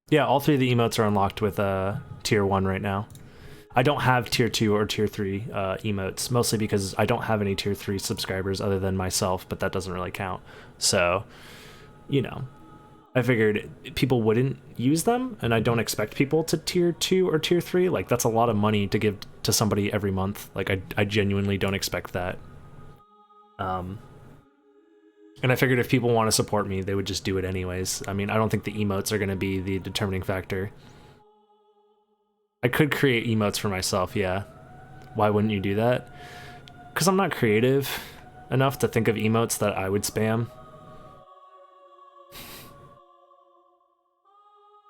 Yeah, all three of the emotes are unlocked with tier 1 right now. I don't have tier 2 or tier 3 emotes, mostly because I don't have any tier 3 subscribers other than myself, but that doesn't really count. So, you know, I figured people wouldn't use them, and I don't expect people to tier 2 or tier 3. Like, that's a lot of money to give to somebody every month. Like, I genuinely don't expect that. And I figured if people want to support me, they would just do it anyways. I mean, I don't think the emotes are going to be the determining factor. I could create emotes for myself, yeah. Why wouldn't you do that? Because I'm not creative enough to think of emotes that I would spam.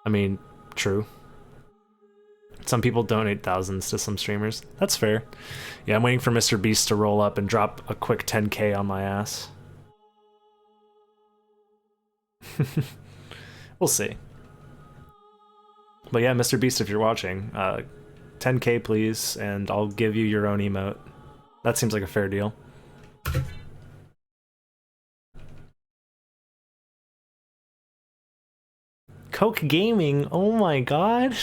I mean, true. Some people donate thousands to some streamers. That's fair. Yeah, I'm waiting for Mr. Beast to roll up and drop a quick 10k on my ass. We'll see. But yeah, Mr. Beast, if you're watching, 10k please, and I'll give you your own emote. That seems like a fair deal. Coke Gaming, oh my god.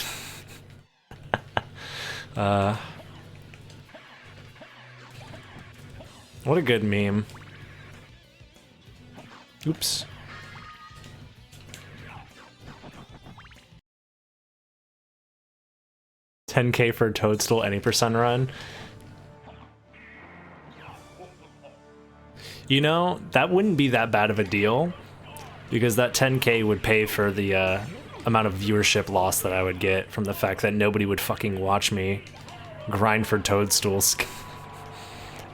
What a good meme. Oops. $10k for a Toadstool any percent run. You know, that wouldn't be that bad of a deal, because that 10k would pay for the amount of viewership loss that I would get from the fact that nobody would fucking watch me grind for toadstools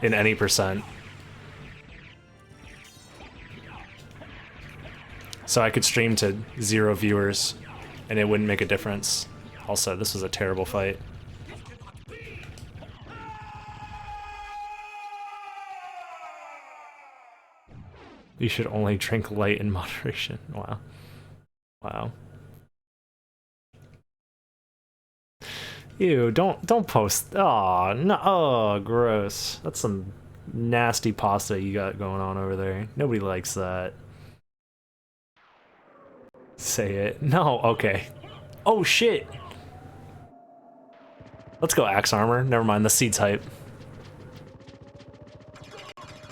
in any percent. So I could stream to 0 viewers and it wouldn't make a difference. Also, this was a terrible fight. You should only drink light in moderation. Wow. Wow. Ew, don't post. Oh, no. Oh, gross. That's some nasty pasta you got going on over there. Nobody likes that. Say it. No, okay. Oh, shit. Let's go axe armor. Never mind, the seed's hype.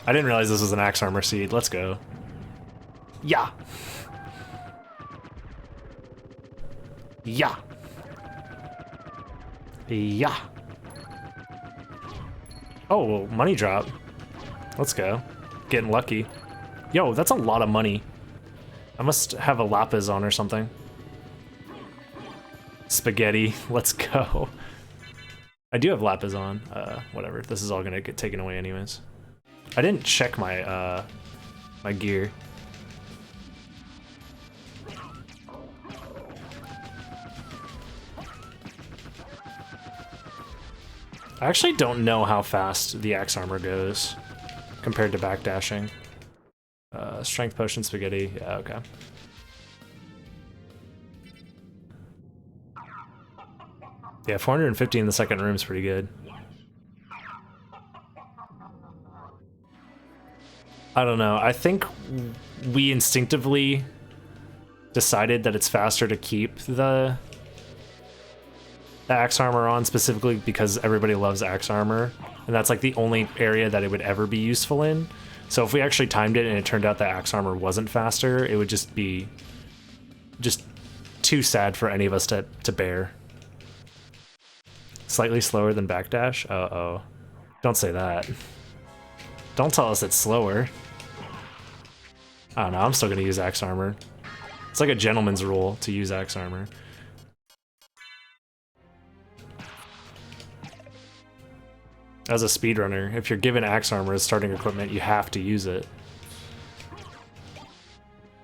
I didn't realize this was an axe armor seed. Let's go. Yeah. Yeah. Yeah. Oh, money drop. Let's go. Getting lucky. Yo, that's a lot of money. I must have a lapis on or something. Spaghetti. Let's go. I do have lapis on. Whatever. This is all gonna get taken away anyways. I didn't check my my gear. I actually don't know how fast the axe armor goes compared to backdashing. Strength potion, spaghetti. Yeah, okay. Yeah, 450 in the second room is pretty good. I don't know. I think we instinctively decided that it's faster to keep the axe armor on, specifically because everybody loves axe armor, and that's like the only area that it would ever be useful in. So if we actually timed it and it turned out that axe armor wasn't faster, it would just be too sad for any of us to bear. Slightly slower than backdash? Uh-oh. Don't say that. Don't tell us it's slower. I don't know, I'm still gonna use axe armor. It's like a gentleman's rule to use axe armor. As a speedrunner, if you're given axe armor as starting equipment, you have to use it.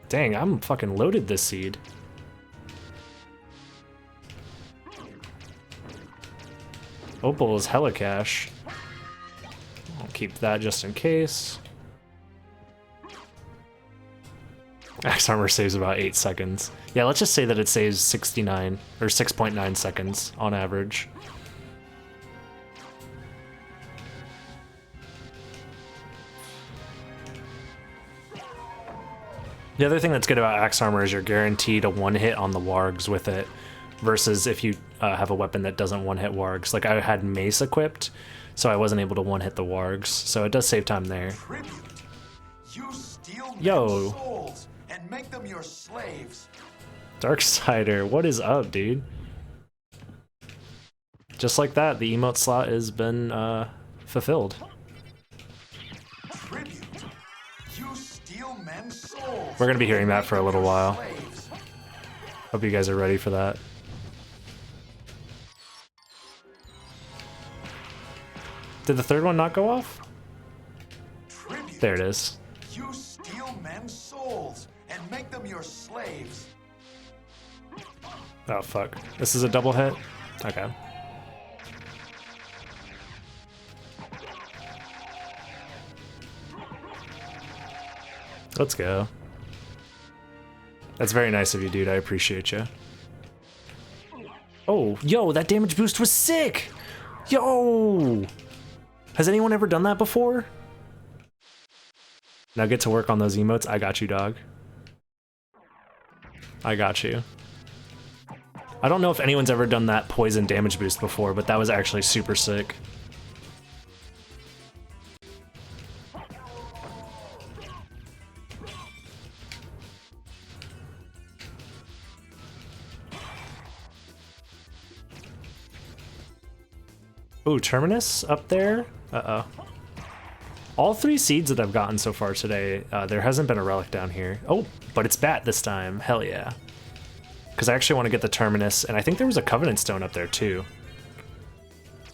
Dang, I'm fucking loaded this seed. Opal is hella cash. I'll keep that just in case. Axe armor saves about 8 seconds. Yeah, let's just say that it saves 69 or 6.9 seconds on average. The other thing that's good about Axe Armor is you're guaranteed a one-hit on the wargs with it, versus if you have a weapon that doesn't one-hit wargs. Like, I had Mace equipped, so I wasn't able to one-hit the wargs, so it does save time there. You steal Yo. souls and make them your slaves. Darksider, what is up, dude? Just like that, the emote slot has been fulfilled. Tribute. You steal men's souls. We're gonna be hearing that for a little while. Slaves. Hope you guys are ready for that. Did the third one not go off? Tribute. There it is. You steal men's souls and make them your slaves. Oh fuck. This is a double hit? Okay. Let's go. That's very nice of you, dude. I appreciate you. Oh, yo, that damage boost was sick! Yo! Has anyone ever done that before? Now get to work on those emotes. I got you, dog. I got you. I don't know if anyone's ever done that poison damage boost before, but that was actually super sick. Ooh, Terminus up there? Uh-oh. All 3 seeds that I've gotten so far today, there hasn't been a relic down here. Oh, but it's Bat this time. Hell yeah. Because I actually want to get the Terminus, and I think there was a Covenant Stone up there too.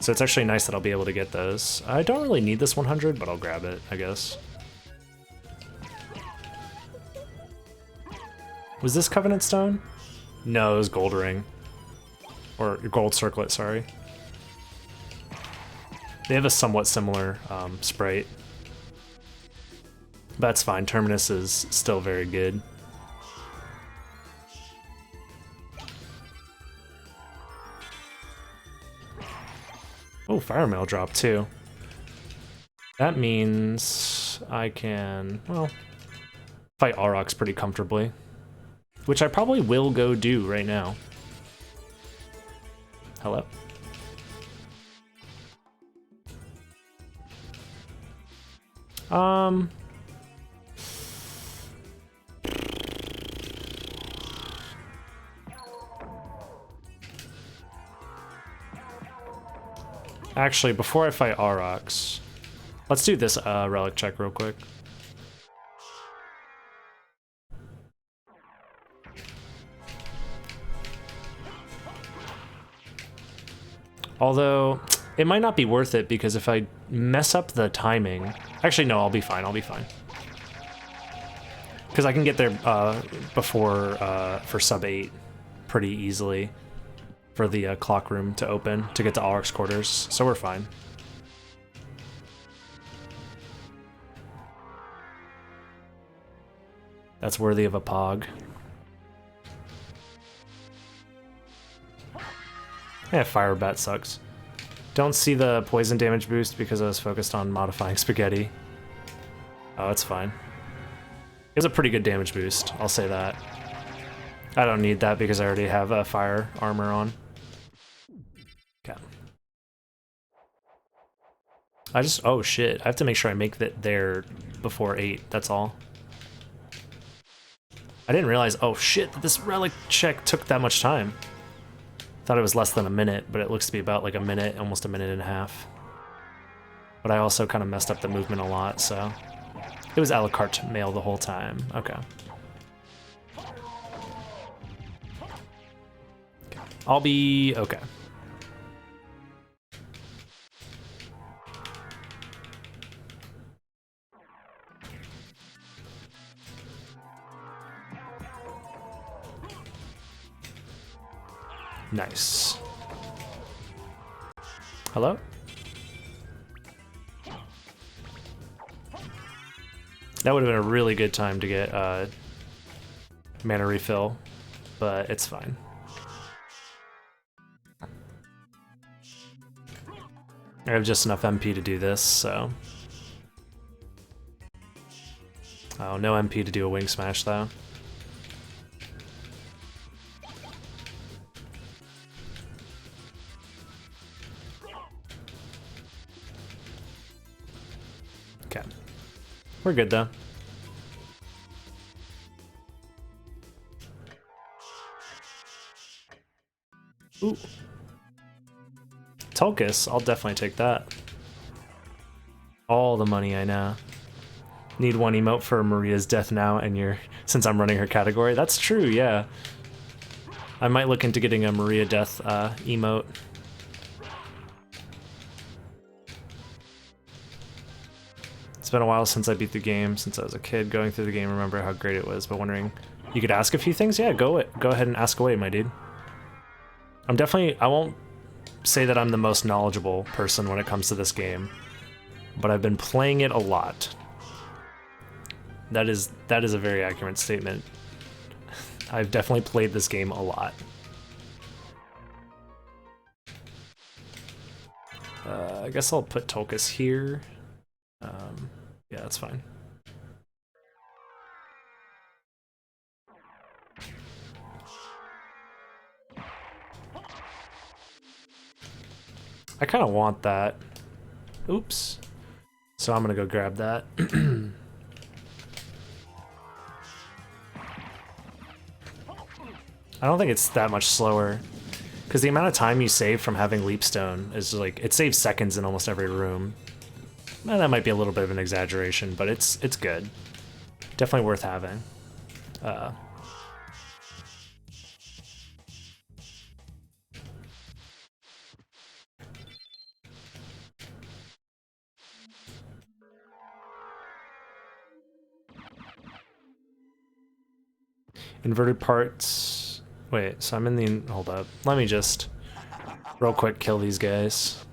So it's actually nice that I'll be able to get those. I don't really need this 100, but I'll grab it, I guess. Was this Covenant Stone? No, it was Gold Ring. Or Gold Circlet, sorry. They have a somewhat similar sprite. That's fine, Terminus is still very good. Oh, Fire Mail drop too. That means I can, well, fight Aurochs pretty comfortably. Which I probably will go do right now. Hello? Actually, before I fight Aurochs, let's do this relic check real quick. Although, it might not be worth it because if I mess up the timing... Actually, no, I'll be fine, I'll be fine. Because I can get there before, for sub 8 pretty easily for the clock room to open to get to Aurochs quarters, so we're fine. That's worthy of a pog. Yeah, Fire Bat sucks. Don't see the poison damage boost because I was focused on modifying Spaghetti. Oh, it's fine. It was a pretty good damage boost, I'll say that. I don't need that because I already have a fire armor on. Okay. Oh shit, I have to make sure I make that there before 8, that's all. I didn't realize, oh shit, that this relic check took that much time. Thought it was less than a minute, but it looks to be about like a minute, almost a minute and a half. But I also kind of messed up the movement a lot, so... It was a la carte mail the whole time. Okay. I'll be okay. Nice. Hello? That would have been a really good time to get mana refill, but it's fine. I have just enough MP to do this, so... Oh, no MP to do a wing smash though. Okay. We're good though. Ooh. Tulkas, I'll definitely take that. All the money I know. Need one emote for Maria's death now, and you're since I'm running her category. That's true, yeah. I might look into getting a Maria death emote. It's been a while since I beat the game, since I was a kid going through the game. Remember how great it was, but wondering, you could ask a few things? Yeah, go ahead and ask away, my dude. I won't say that I'm the most knowledgeable person when it comes to this game, but I've been playing it a lot. That is a very accurate statement. I've definitely played this game a lot. I guess I'll put Tulkas here. Yeah, that's fine. I kind of want that. Oops. So I'm gonna go grab that. I don't think it's that much slower, because the amount of time you save from having Leapstone is like, it saves seconds in almost every room. Well, that might be a little bit of an exaggeration, but it's good. Definitely worth having. Inverted parts. Wait, so I'm in the... Hold up. Let me just real quick kill these guys.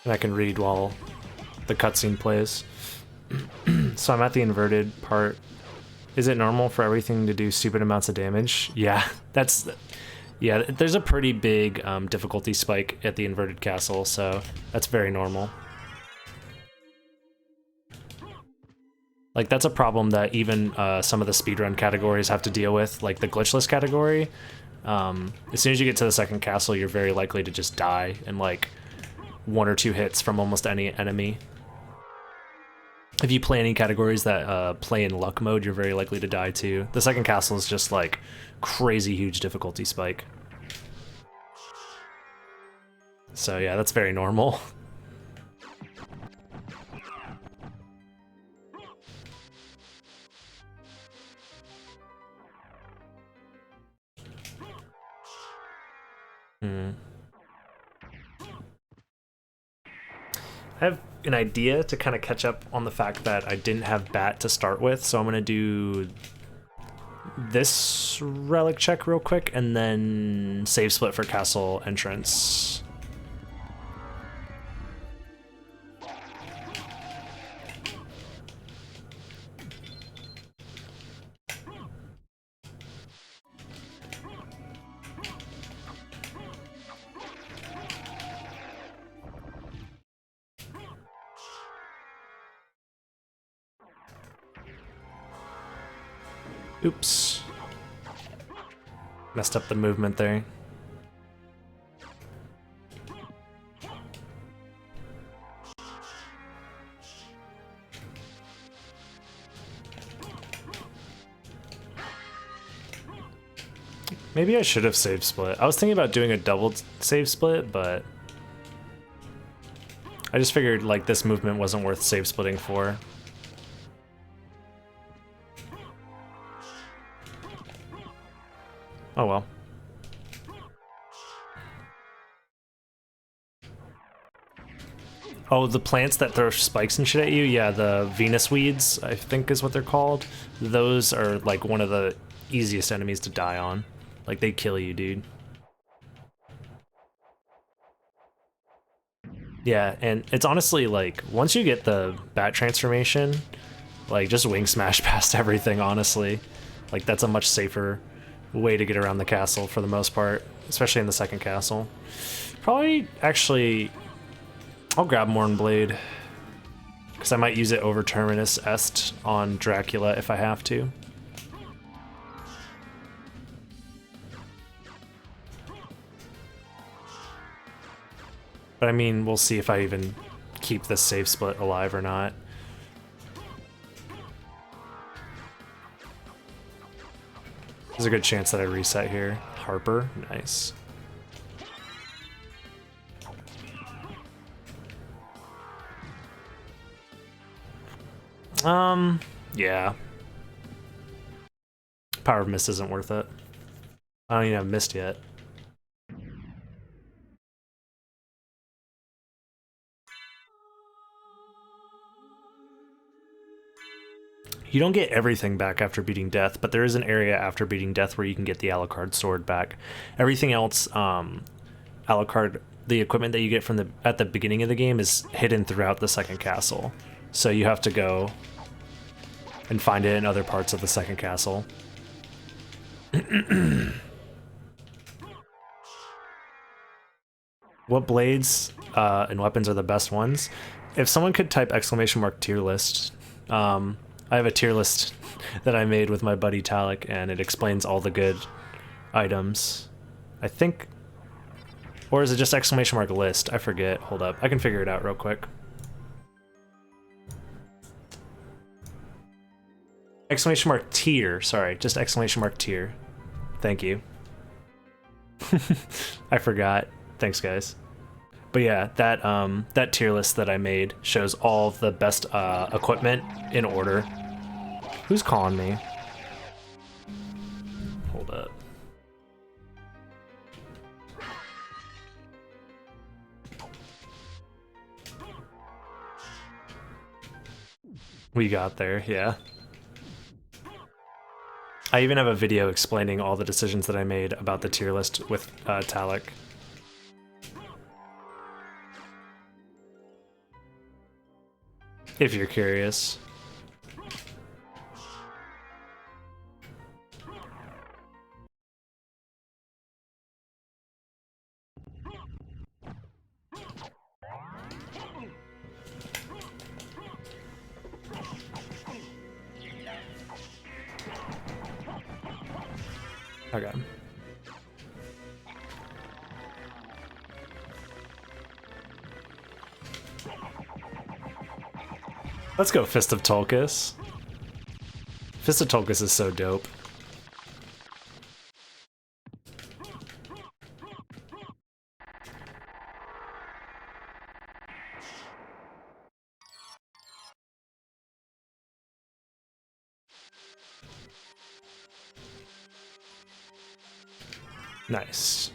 And I can read while the cutscene plays. So I'm at the inverted part. Is it normal for everything to do stupid amounts of damage? Yeah, that's... Yeah, there's a pretty big difficulty spike at the inverted castle, so that's very normal. Like, that's a problem that even some of the speedrun categories have to deal with, like the glitchless category. As soon as you get to the second castle, you're very likely to just die in like 1 or 2 hits from almost any enemy. If you play any categories that play in luck mode, you're very likely to die too. The second castle is just like crazy huge difficulty spike. So yeah, that's very normal. I have an idea to kind of catch up on the fact that I didn't have bat to start with, so I'm going to do this relic check real quick and then save split for castle entrance. Oops. Messed up the movement there. Maybe I should have save split. I was thinking about doing a double save split, but I just figured like this movement wasn't worth save splitting for. Oh well. Oh, the plants that throw spikes and shit at you? Yeah, the Venus weeds, I think is what they're called. Those are like one of the easiest enemies to die on. Like, they kill you, dude. Yeah, and it's honestly like, once you get the bat transformation, like, just wing smash past everything, honestly. Like, that's a much safer way to get around the castle for the most part, especially in the second castle. Probably, actually, I'll grab Morn Blade, because I might use it over Terminus Est on Dracula if I have to. But I mean, we'll see if I even keep this save split alive or not. There's a good chance that I reset here. Harper, nice. Yeah. Power of Mist isn't worth it. I don't even have Mist yet. You don't get everything back after beating Death, but there is an area after beating Death where you can get the Alucard sword back. Everything else, Alucard, the equipment that you get from at the beginning of the game is hidden throughout the second castle. So you have to go and find it in other parts of the second castle. What blades and weapons are the best ones? If someone could type !! tier list, I have a tier list that I made with my buddy Talik, and it explains all the good items. I think, or is it just ! list? I forget. Hold up, I can figure it out real quick. !tier, sorry, just !tier. Thank you. I forgot. Thanks, guys. But yeah, that tier list that I made shows all the best equipment in order. Who's calling me? Hold up. We got there, yeah. I even have a video explaining all the decisions that I made about the tier list with Talik. If you're curious. Okay. Let's go Fist of Tulkas. Fist of Tulkas is so dope. Nice.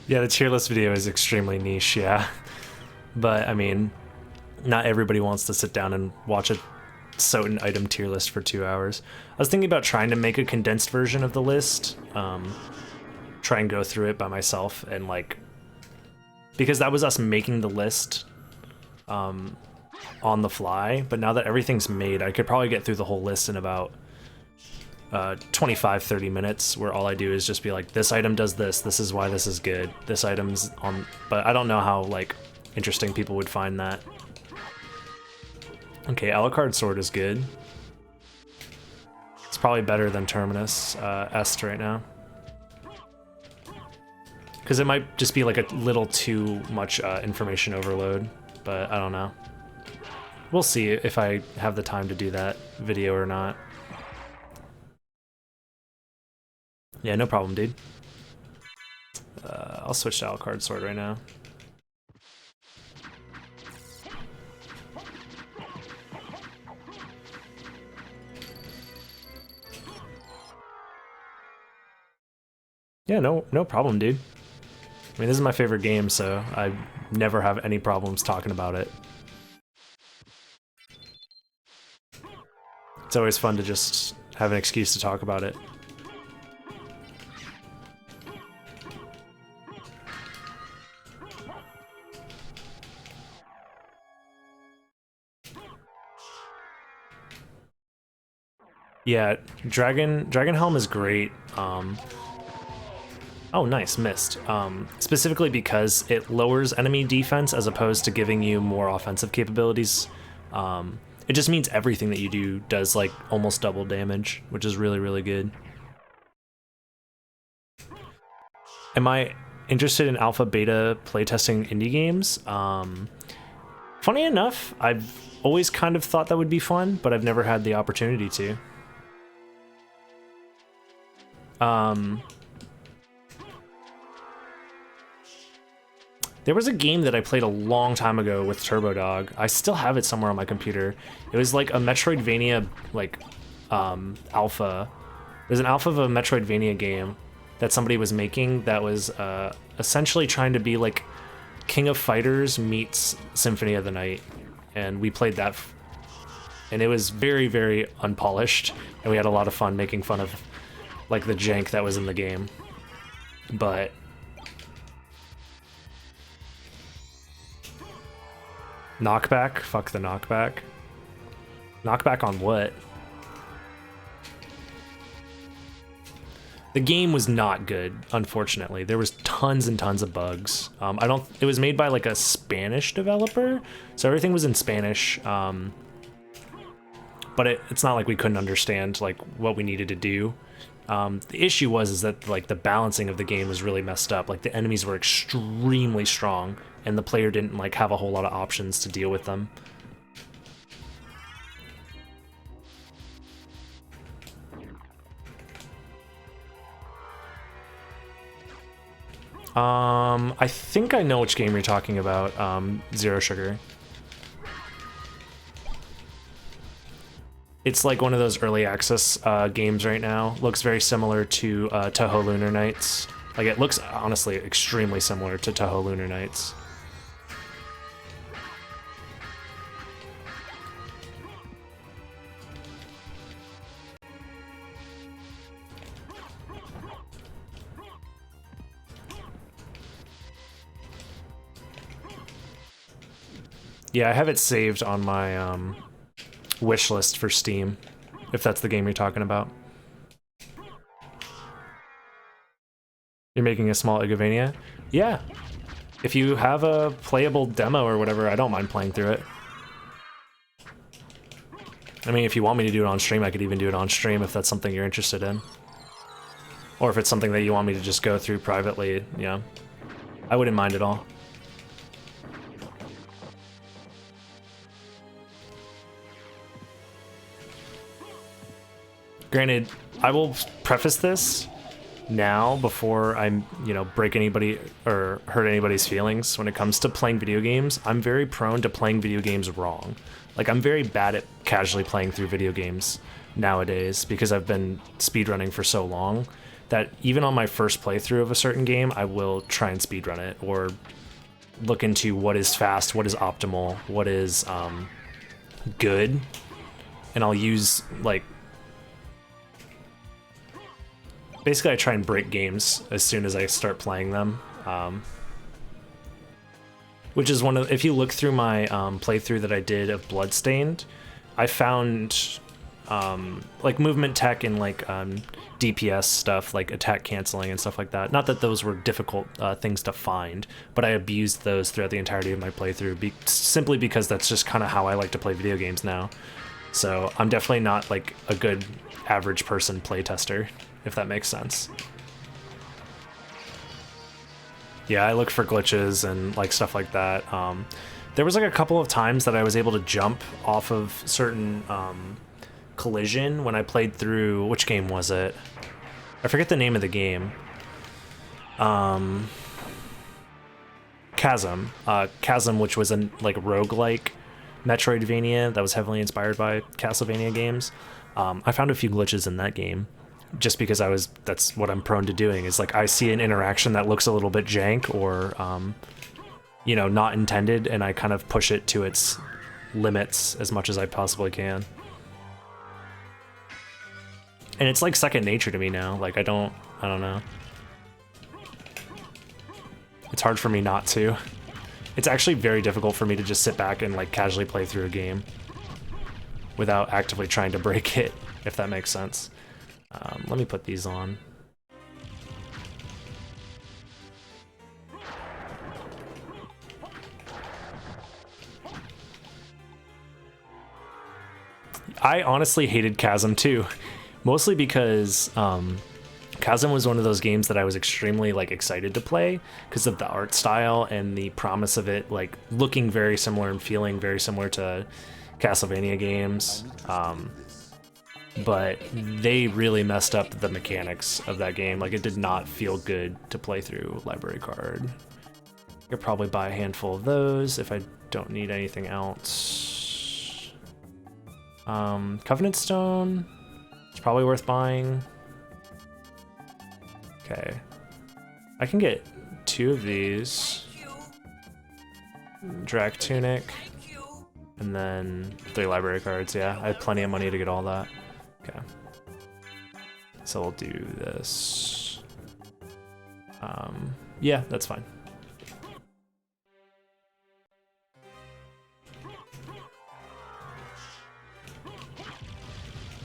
Yeah, the tier list video is extremely niche, yeah. But, I mean, not everybody wants to sit down and watch a certain item tier list for 2 hours. I was thinking about trying to make a condensed version of the list. Try and go through it by myself and, like... Because that was us making the list on the fly, but now that everything's made, I could probably get through the whole list in about 25-30 minutes, where all I do is just be like, this item does this, this is why this is good, this item's on... But I don't know how, like, interesting people would find that. Okay, Alucard sword is good. It's probably better than Terminus Est right now. Because it might just be like a little too much information overload, but I don't know. We'll see if I have the time to do that video or not. Yeah, no problem, dude. I'll switch to Alucard sword right now. Yeah, no problem, dude. I mean, this is my favorite game, so I never have any problems talking about it. It's always fun to just have an excuse to talk about it. Yeah, Dragon Helm is great. Oh, nice, missed. Specifically because it lowers enemy defense as opposed to giving you more offensive capabilities. It just means everything that you do does like almost double damage, which is really, really good. Am I interested in alpha beta playtesting indie games? Funny enough, I've always kind of thought that would be fun, but I've never had the opportunity to. There was a game that I played a long time ago with TurboDog. I still have it somewhere on my computer. It was like a Metroidvania, like, alpha. It was an alpha of a Metroidvania game that somebody was making that was essentially trying to be like King of Fighters meets Symphony of the Night. And we played that, and it was very, very unpolished, and we had a lot of fun making fun of like the jank that was in the game. But knockback? Fuck the knockback. Knockback on what? The game was not good, unfortunately. There was tons and tons of bugs. It was made by like a Spanish developer, so everything was in Spanish. But it's not like we couldn't understand like what we needed to do. The issue is that like the balancing of the game was really messed up. Like the enemies were extremely strong, and the player didn't like have a whole lot of options to deal with them. I think I know which game you're talking about. Zero Sugar. It's like one of those early access games right now. Looks very similar to Touhou Lunar Nights. Like it looks honestly extremely similar to Touhou Lunar Nights. Yeah, I have it saved on my wish list for Steam, if that's the game you're talking about. You're making a small Igavania? Yeah. If you have a playable demo or whatever, I don't mind playing through it. I mean, if you want me to do it on stream, I could even do it on stream if that's something you're interested in. Or if it's something that you want me to just go through privately, yeah. I wouldn't mind at all. Granted, I will preface this now before I, break anybody or hurt anybody's feelings. When it comes to playing video games, I'm very prone to playing video games wrong. Like, I'm very bad at casually playing through video games nowadays because I've been speedrunning for so long that even on my first playthrough of a certain game, I will try and speedrun it or look into what is fast, what is optimal, what is good, and I'll use, like, basically I try and break games as soon as I start playing them, which is one of, if you look through my playthrough that I did of Bloodstained, I found like movement tech and like DPS stuff, like attack canceling and stuff like that. Not that those were difficult things to find, but I abused those throughout the entirety of my playthrough, simply because that's just kind of how I like to play video games now. So I'm definitely not like a good average person playtester, if that makes sense. Yeah, I look for glitches and like stuff like that. There was like a couple of times that I was able to jump off of certain collision when I played through, which game was it? I forget the name of the game. Chasm. Chasm, which was a like roguelike Metroidvania that was heavily inspired by Castlevania games. I found a few glitches in that game just because that's what I'm prone to doing, is like I see an interaction that looks a little bit jank or you know, not intended, and I kind of push it to its limits as much as I possibly can. And it's like second nature to me now. Like I don't know. It's hard for me not to. It's actually very difficult for me to just sit back and like casually play through a game without actively trying to break it, if that makes sense. Let me put these on. I honestly hated Chasm too, mostly because Chasm was one of those games that I was extremely like excited to play because of the art style and the promise of it like looking very similar and feeling very similar to Castlevania games. But they really messed up the mechanics of that game. Like it did not feel good to play through library card. I could probably buy a handful of those if I don't need anything else. Covenant Stone, it's probably worth buying. Okay, I can get 2 of these. Drac Tunic, and then 3 library cards. Yeah, I have plenty of money to get all that. Okay, so we'll do this. Yeah, that's fine.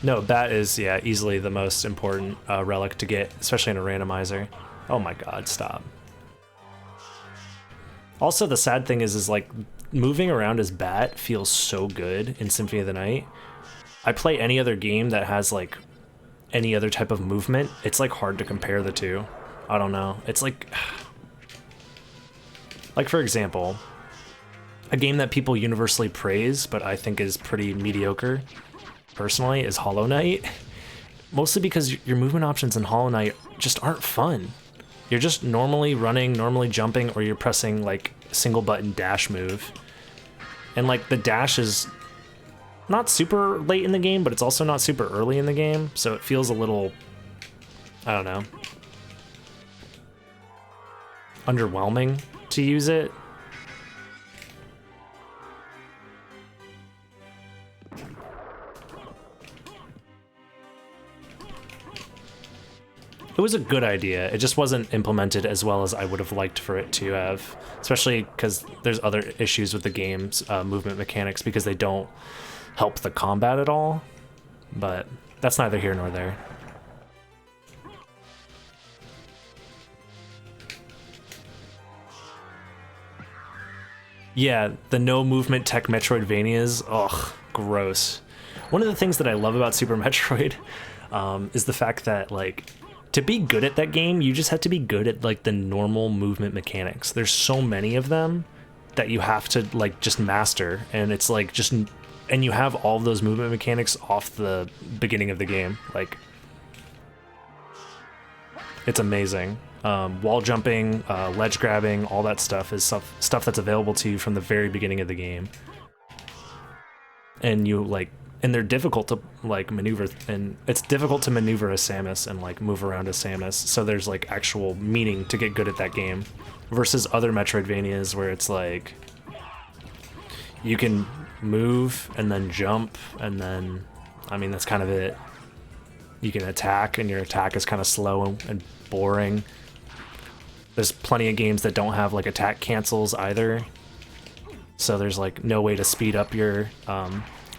No, Bat is, yeah, easily the most important relic to get, especially in a randomizer. Oh my god, stop. Also, the sad thing is like, moving around as Bat feels so good in Symphony of the Night. I play any other game that has, like, any other type of movement, it's, like, hard to compare the two. I don't know. It's like... Like, for example, a game that people universally praise, but I think is pretty mediocre, personally, is Hollow Knight. Mostly because your movement options in Hollow Knight just aren't fun. You're just normally running, normally jumping, or you're pressing like single button dash move. And like the dash is not super late in the game, but it's also not super early in the game, so it feels a little, I don't know, underwhelming to use it. It was a good idea, it just wasn't implemented as well as I would have liked for it to have, especially because there's other issues with the game's movement mechanics because they don't help the combat at all, but that's neither here nor there. Yeah, the no movement tech Metroidvanias, ugh, gross. One of the things that I love about Super Metroid is the fact that, like, to be good at that game, you just have to be good at, like, the normal movement mechanics. There's so many of them that you have to, like, just master, and it's, like, just... And you have all of those movement mechanics off the beginning of the game. Like, it's amazing. Wall jumping, ledge grabbing, all that stuff is stuff that's available to you from the very beginning of the game. And you, like... And they're difficult to, like, maneuver, and it's difficult to maneuver as Samus and, like, move around as Samus, so there's, like, actual meaning to get good at that game. Versus other Metroidvanias where it's, like, you can move and then jump, and then, I mean, that's kind of it. You can attack, and your attack is kind of slow and boring. There's plenty of games that don't have, like, attack cancels either, so there's, like, no way to speed up your,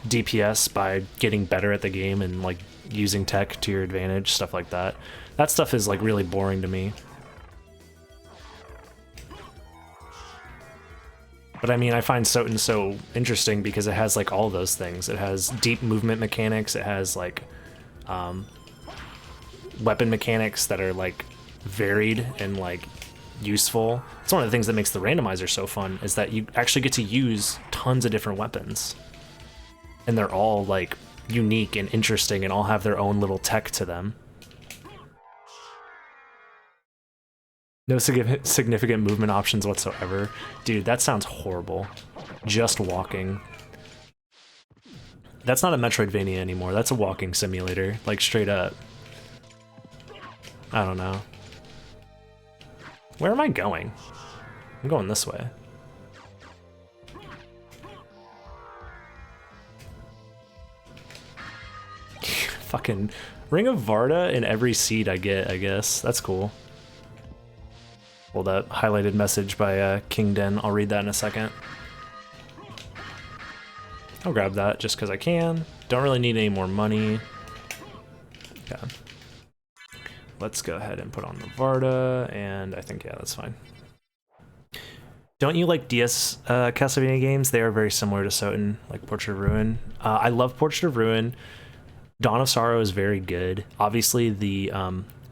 DPS by getting better at the game and like using tech to your advantage, stuff like that. That stuff is like really boring to me. But I mean, I find Soten so interesting because it has like all those things. It has deep movement mechanics, it has like weapon mechanics that are like varied and like useful. It's one of the things that makes the randomizer so fun, is that you actually get to use tons of different weapons. And they're all, like, unique and interesting and all have their own little tech to them. No significant movement options whatsoever. Dude, that sounds horrible. Just walking. That's not a Metroidvania anymore. That's a walking simulator, like, straight up. I don't know. Where am I going? I'm going this way. Fucking Ring of Varda in every seed I get, I guess. That's cool. Well, that highlighted message by King Den, I'll read that in a second. I'll grab that just because I can. Don't really need any more money. Yeah. Let's go ahead and put on the Varda, and I think, yeah, that's fine. Don't you like DS Castlevania games? They are very similar to Soten, like Portrait of Ruin. I love Portrait of Ruin. Dawn of Sorrow is very good. Obviously, the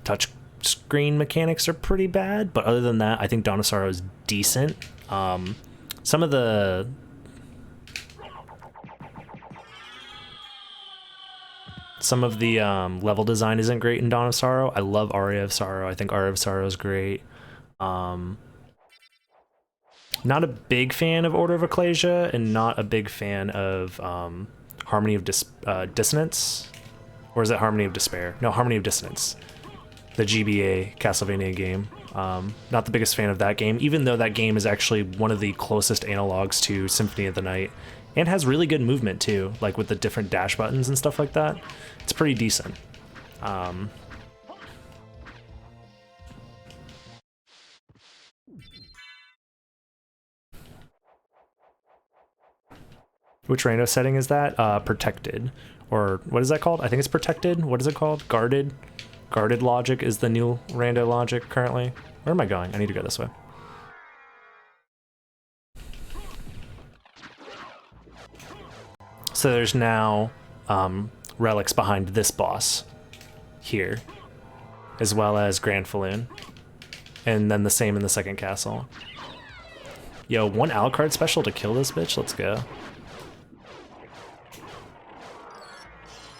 touch screen mechanics are pretty bad, but other than that, I think Dawn of Sorrow is decent. Some of the level design isn't great in Dawn of Sorrow. I love Aria of Sorrow. I think Aria of Sorrow is great. Not a big fan of Order of Ecclesia, and not a big fan of Harmony of Dissonance. Or is it Harmony of Despair? No, Harmony of Dissonance. The GBA Castlevania game. Not the biggest fan of that game, even though that game is actually one of the closest analogs to Symphony of the Night, and has really good movement too, like with the different dash buttons and stuff like that. It's pretty decent. Which rando setting is that? Protected. Or what is that called? I think it's protected. What is it called? Guarded? Guarded logic is the new rando logic currently. Where am I going? I need to go this way. So there's now relics behind this boss here, as well as Grand Falloon. And then the same in the second castle. Yo, 1 Alucard special to kill this bitch? Let's go.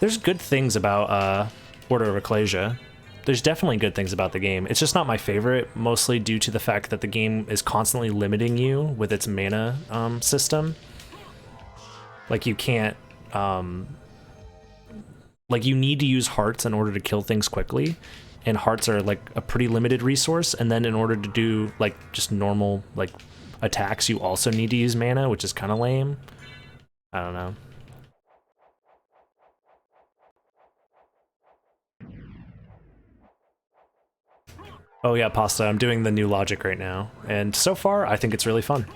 There's good things about Order of Ecclesia. There's definitely good things about the game. It's just not my favorite, mostly due to the fact that the game is constantly limiting you with its mana system. Like you can't, like you need to use hearts in order to kill things quickly, and hearts are like a pretty limited resource. And then in order to do like just normal like attacks, you also need to use mana, which is kind of lame. I don't know. Oh yeah, Pasta, I'm doing the new logic right now, and so far I think it's really fun.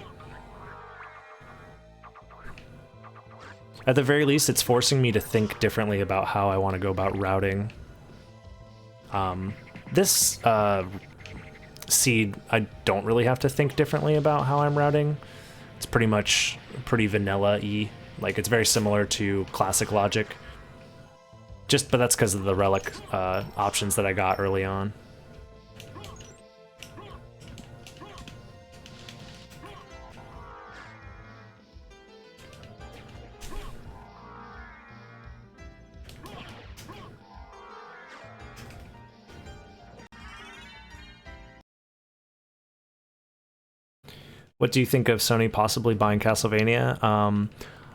At the very least, it's forcing me to think differently about how I want to go about routing. This seed, I don't really have to think differently about how I'm routing. It's pretty much pretty vanilla-y. Like, it's very similar to classic logic. But that's because of the relic options that I got early on. What do you think of Sony possibly buying Castlevania?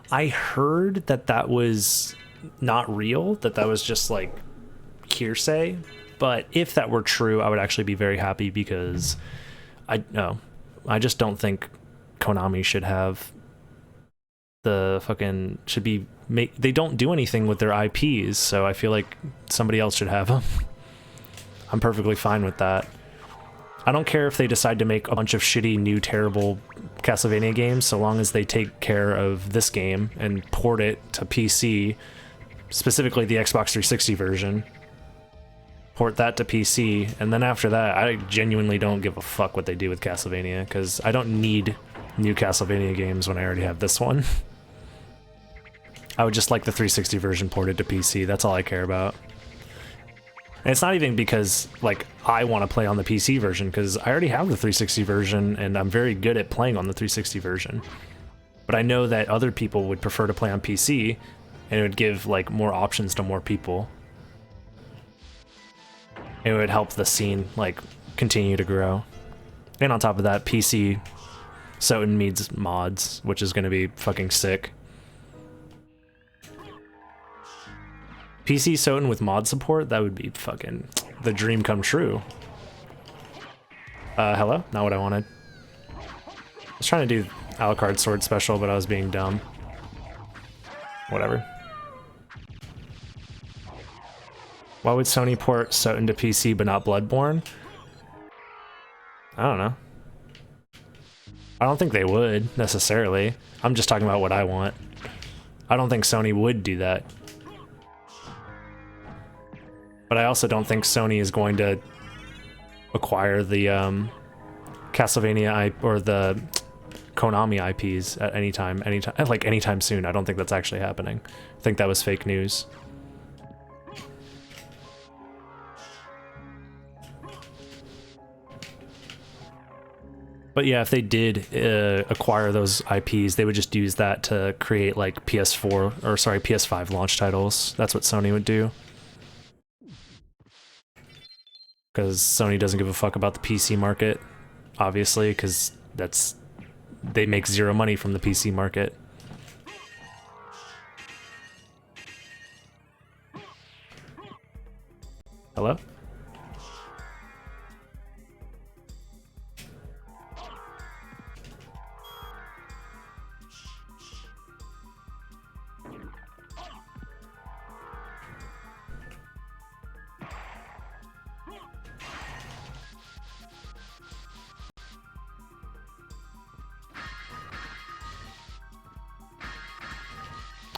I heard that that was not real, that was just like hearsay, but if that were true, I would actually be very happy, because I just don't think Konami should have they don't do anything with their IPs, so I feel like somebody else should have them. I'm perfectly fine with that. I don't care if they decide to make a bunch of shitty, new, terrible Castlevania games, so long as they take care of this game and port it to PC, specifically the Xbox 360 version. Port that to PC, and then after that, I genuinely don't give a fuck what they do with Castlevania, because I don't need new Castlevania games when I already have this one. I would just like the 360 version ported to PC, that's all I care about. And it's not even because, like, I want to play on the PC version, because I already have the 360 version, and I'm very good at playing on the 360 version. But I know that other people would prefer to play on PC, and it would give, like, more options to more people. It would help the scene, like, continue to grow. And on top of that, PC Soten needs mods, which is going to be fucking sick. PC Soten with mod support, that would be fucking the dream come true. Hello? Not what I wanted. I was trying to do Alucard Sword Special, but I was being dumb. Whatever. Why would Sony port Soten to PC but not Bloodborne? I don't know. I don't think they would, necessarily. I'm just talking about what I want. I don't think Sony would do that. But I also don't think Sony is going to acquire the Castlevania or the Konami IPs at anytime soon. I don't think that's actually happening. I think that was fake news. But yeah, if they did acquire those IPs, they would just use that to create like PS5 launch titles. That's what Sony would do. Because Sony doesn't give a fuck about the PC market, obviously, because they make zero money from the PC market. Hello?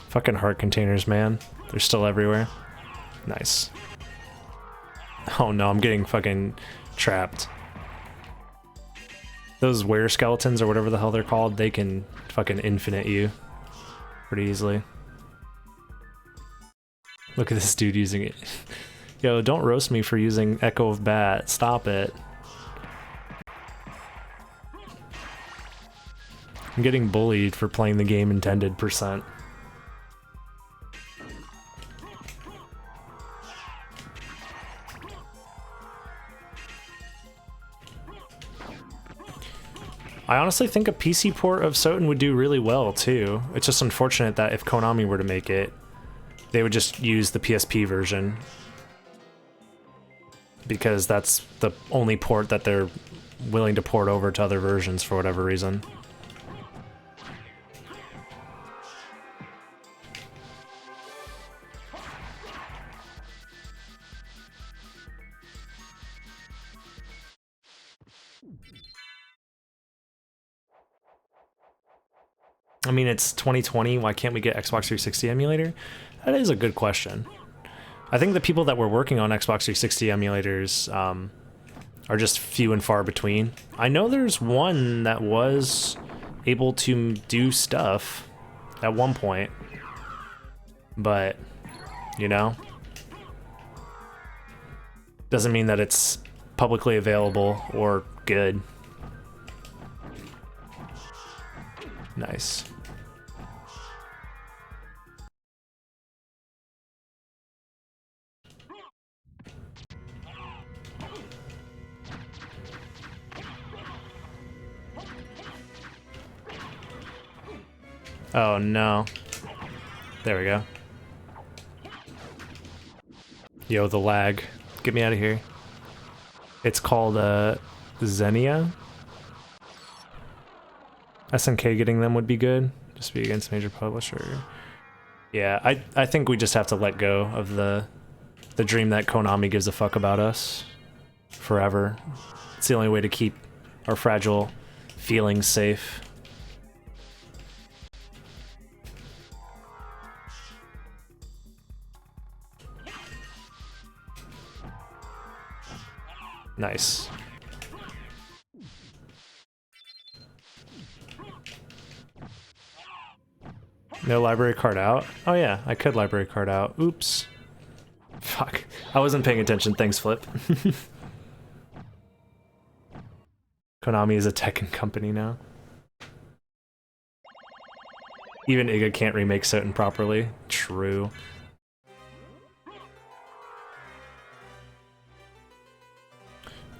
Fucking heart containers, man. They're still everywhere. Nice. Oh no, I'm getting fucking trapped. Those were skeletons or whatever the hell they're called, they can fucking infinite you pretty easily. Look at this dude using it. Yo, don't roast me for using Echo of Bat. Stop it. I'm getting bullied for playing the game intended %. I honestly think a PC port of Soten would do really well, too. It's just unfortunate that if Konami were to make it, they would just use the PSP version. Because that's the only port that they're willing to port over to other versions for whatever reason. I mean, it's 2020, why can't we get Xbox 360 emulator? That is a good question. I think the people that were working on Xbox 360 emulators are just few and far between. I know there's one that was able to do stuff at one point, but, you know, doesn't mean that it's publicly available or good. Nice. Oh no. There we go. Yo, the lag. Get me out of here. It's called Xenia. SNK getting them would be good. Just be against major publisher. Yeah, I think we just have to let go of the dream that Konami gives a fuck about us forever. It's the only way to keep our fragile feelings safe. Nice. No library card out? Oh yeah, I could library card out. Oops. Fuck. I wasn't paying attention. Thanks, Flip. Konami is a Tekken company now. Even Iga can't remake Soten properly. True.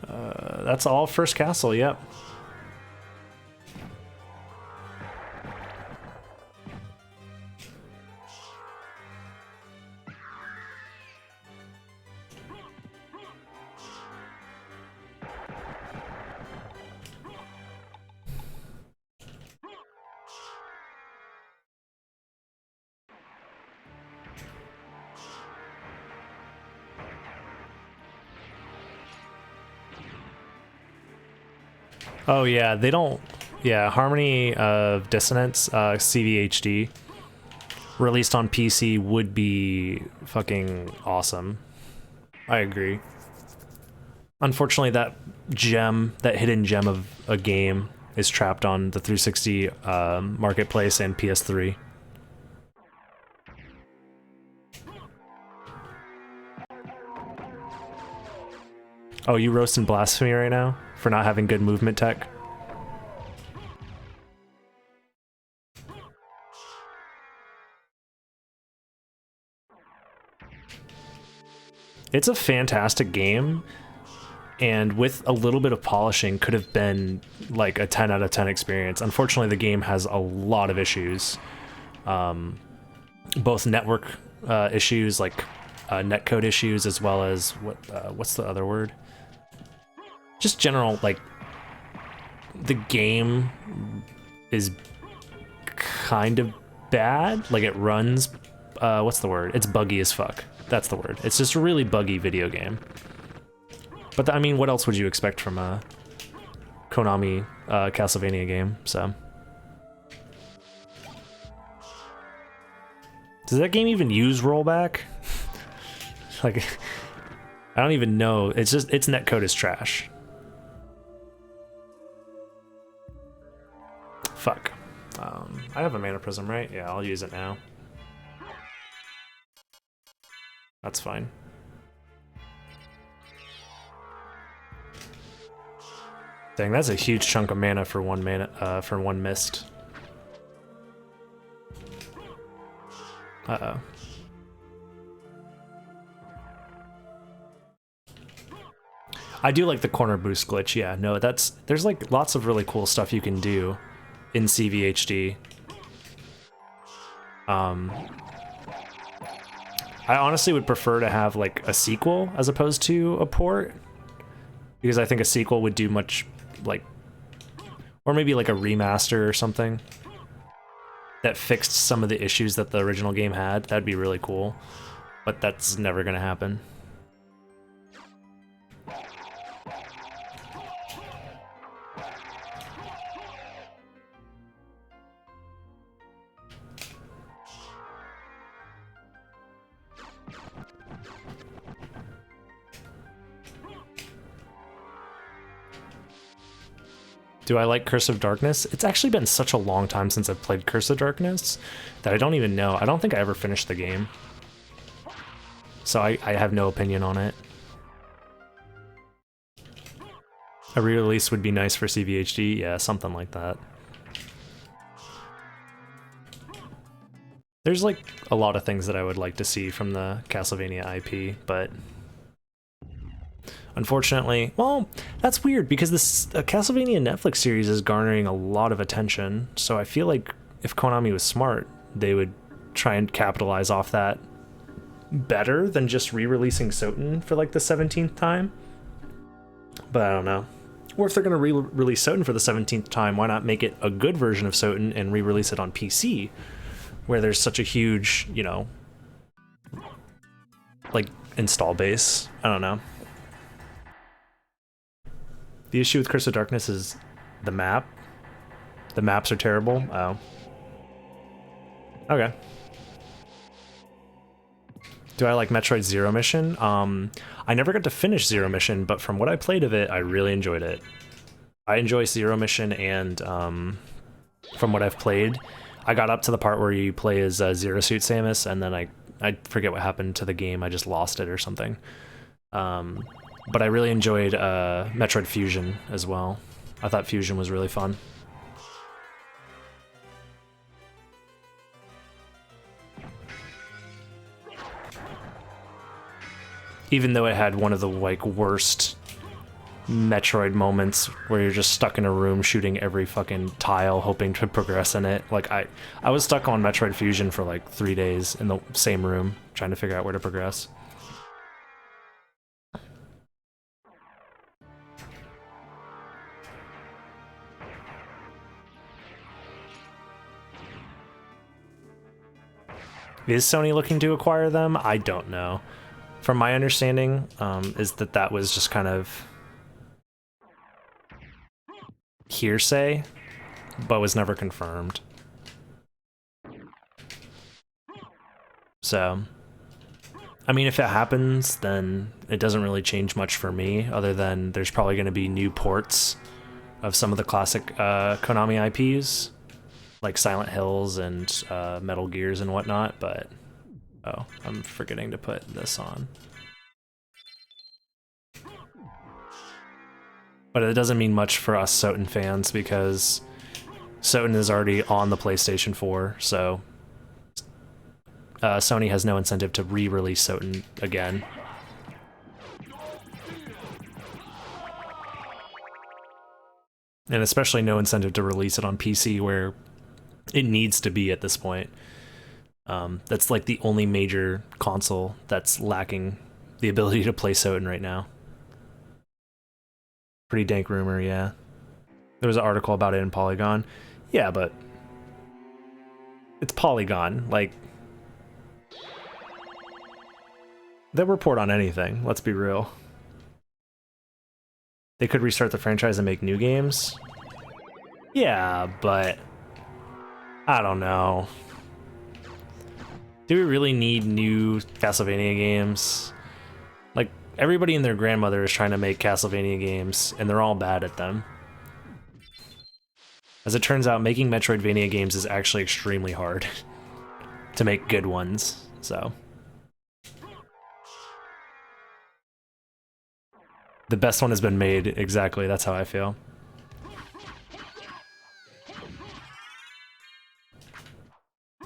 That's all first castle, yep. Oh yeah, they don't. Yeah, Harmony of Dissonance, CVHD, released on PC would be fucking awesome. I agree. Unfortunately, that hidden gem of a game, is trapped on the 360 marketplace and PS3. Oh, you roasting Blasphemy right now for not having good movement tech? It's a fantastic game, and with a little bit of polishing could have been like a 10 out of 10 experience. Unfortunately, the game has a lot of issues. Both network issues, like netcode issues, as well as what's the other word? Just general, like, the game is kind of bad. Like, it runs, what's the word? It's buggy as fuck. That's the word. It's just a really buggy video game. But I mean, what else would you expect from a Konami Castlevania game? So, does that game even use rollback? Like, I don't even know. It's just, its netcode is trash. Fuck. I have a mana prism, right? Yeah, I'll use it now. That's fine. Dang, that's a huge chunk of mana for one mist. Uh-oh. I do like the corner boost glitch, yeah. No, there's like lots of really cool stuff you can do in CVHD. I honestly would prefer to have like a sequel as opposed to a port, because I think a sequel would do much, like, or maybe like a remaster or something that fixed some of the issues that the original game had. That'd be really cool, but that's never gonna happen. Do I like Curse of Darkness? It's actually been such a long time since I've played Curse of Darkness that I don't even know. I don't think I ever finished the game. So I have no opinion on it. A re-release would be nice for CVHD. Yeah, something like that. There's like a lot of things that I would like to see from the Castlevania IP, but unfortunately, well, that's weird because this Castlevania Netflix series is garnering a lot of attention. So I feel like if Konami was smart, they would try and capitalize off that better than just re-releasing Soten for like the 17th time. But I don't know. Or if they're going to re-release Soten for the 17th time, why not make it a good version of Soten and re-release it on PC, where there's such a huge, you know, like, install base? I don't know. The issue with Curse of Darkness is the map. The maps are terrible. Oh. Okay. Do I like Metroid Zero Mission? I never got to finish Zero Mission, but from what I played of it, I really enjoyed it. I enjoy Zero Mission, and from what I've played, I got up to the part where you play as Zero Suit Samus, and then I forget what happened to the game. I just lost it or something. But I really enjoyed Metroid Fusion as well. I thought Fusion was really fun. Even though it had one of the like worst Metroid moments where you're just stuck in a room shooting every fucking tile hoping to progress in it. Like I was stuck on Metroid Fusion for like 3 days in the same room trying to figure out where to progress. Is Sony looking to acquire them? I don't know. From my understanding, is that was just kind of hearsay, but was never confirmed. So, I mean, if it happens, then it doesn't really change much for me, other than there's probably going to be new ports of some of the classic Konami IPs, like Silent Hills and Metal Gears and whatnot, but... Oh, I'm forgetting to put this on. But it doesn't mean much for us Soten fans, because Soten is already on the PlayStation 4, so Sony has no incentive to re-release Soten again. And especially no incentive to release it on PC, where it needs to be at this point. That's like the only major console that's lacking the ability to play Soten right now. Pretty dank rumor, yeah. There was an article about it in Polygon. Yeah, but it's Polygon. Like, they'll report on anything, let's be real. They could restart the franchise and make new games. Yeah, but I don't know. Do we really need new Castlevania games? Like, everybody and their grandmother is trying to make Castlevania games, and they're all bad at them. As it turns out, making Metroidvania games is actually extremely hard to make good ones, so. The best one has been made, exactly, that's how I feel.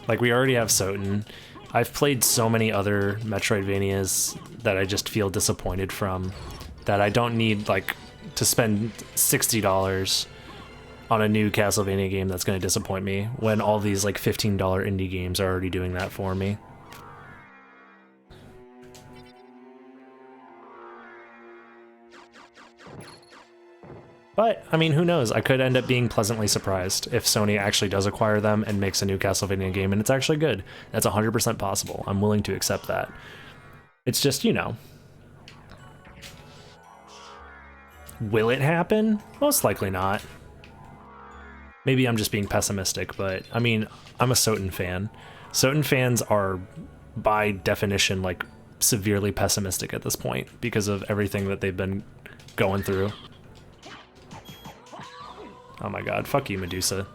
Like, we already have Soten. I've played so many other Metroidvanias that I just feel disappointed from, that I don't need, like, to spend $60 on a new Castlevania game that's going to disappoint me, when all these, like, $15 indie games are already doing that for me. But, I mean, who knows? I could end up being pleasantly surprised if Sony actually does acquire them and makes a new Castlevania game, and it's actually good. That's 100% possible. I'm willing to accept that. It's just, you know. Will it happen? Most likely not. Maybe I'm just being pessimistic, but, I mean, I'm a Soten fan. Soten fans are, by definition, like, severely pessimistic at this point because of everything that they've been going through. Oh my god, fuck you, Medusa.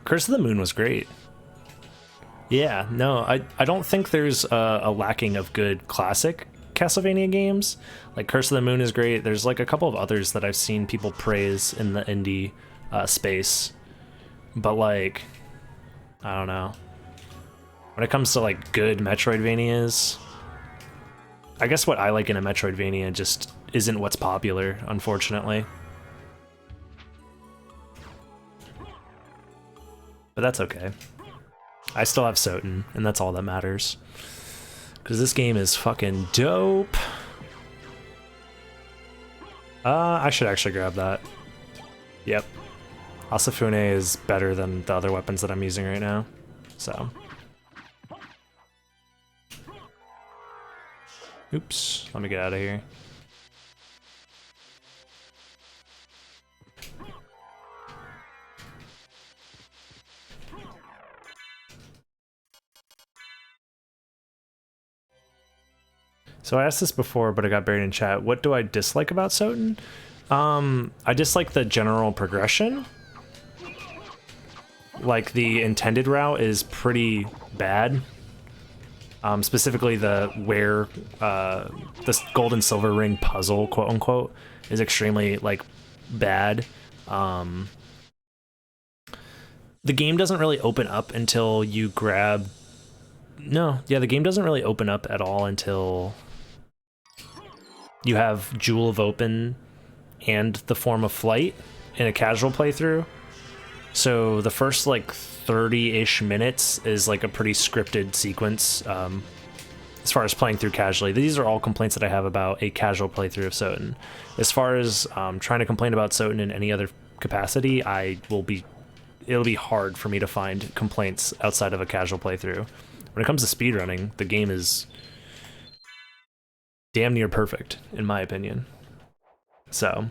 Curse of the Moon was great. Yeah, no, I don't think there's a lacking of good classic Castlevania games. Like, Curse of the Moon is great. There's like a couple of others that I've seen people praise in the indie space. But like, I don't know. When it comes to like good Metroidvanias, I guess what I like in a Metroidvania just isn't what's popular, unfortunately. But that's okay. I still have Soten, and that's all that matters. Because this game is fucking dope. I should actually grab that. Yep. Asafune is better than the other weapons that I'm using right now, so. Oops, let me get out of here. So I asked this before, but I got buried in chat. What do I dislike about Soten? I dislike the general progression. Like, the intended route is pretty bad. Specifically the this gold and silver ring puzzle, quote unquote, is extremely like bad. The game doesn't really open up until you grab. No, yeah, the game doesn't really open up at all until you have Jewel of Open and the Form of Flight in a casual playthrough. So the first like 30-ish minutes is like a pretty scripted sequence as far as playing through casually. These are all complaints that I have about a casual playthrough of Soten. As far as trying to complain about Soten in any other capacity, it'll be hard for me to find complaints outside of a casual playthrough. when it comes to speedrunning, the game is damn near perfect, in my opinion. So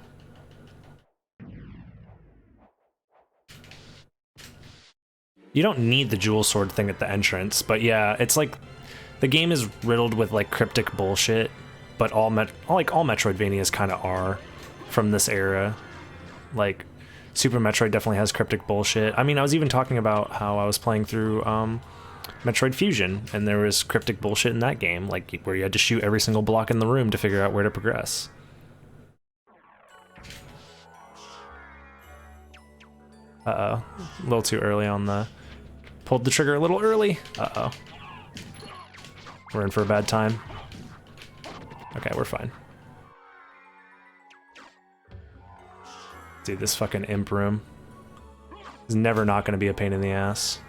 you don't need the jewel sword thing at the entrance, but yeah, it's like the game is riddled with like cryptic bullshit, but all Metroidvanias kind of are from this era. Like Super Metroid definitely has cryptic bullshit. I mean, I was even talking about how I was playing through Metroid Fusion, and there was cryptic bullshit in that game, like where you had to shoot every single block in the room to figure out where to progress. Uh-oh, a little too early on the... Pulled the trigger a little early. Uh-oh. We're in for a bad time. Okay, we're fine. Dude, this fucking imp room is never not gonna be a pain in the ass.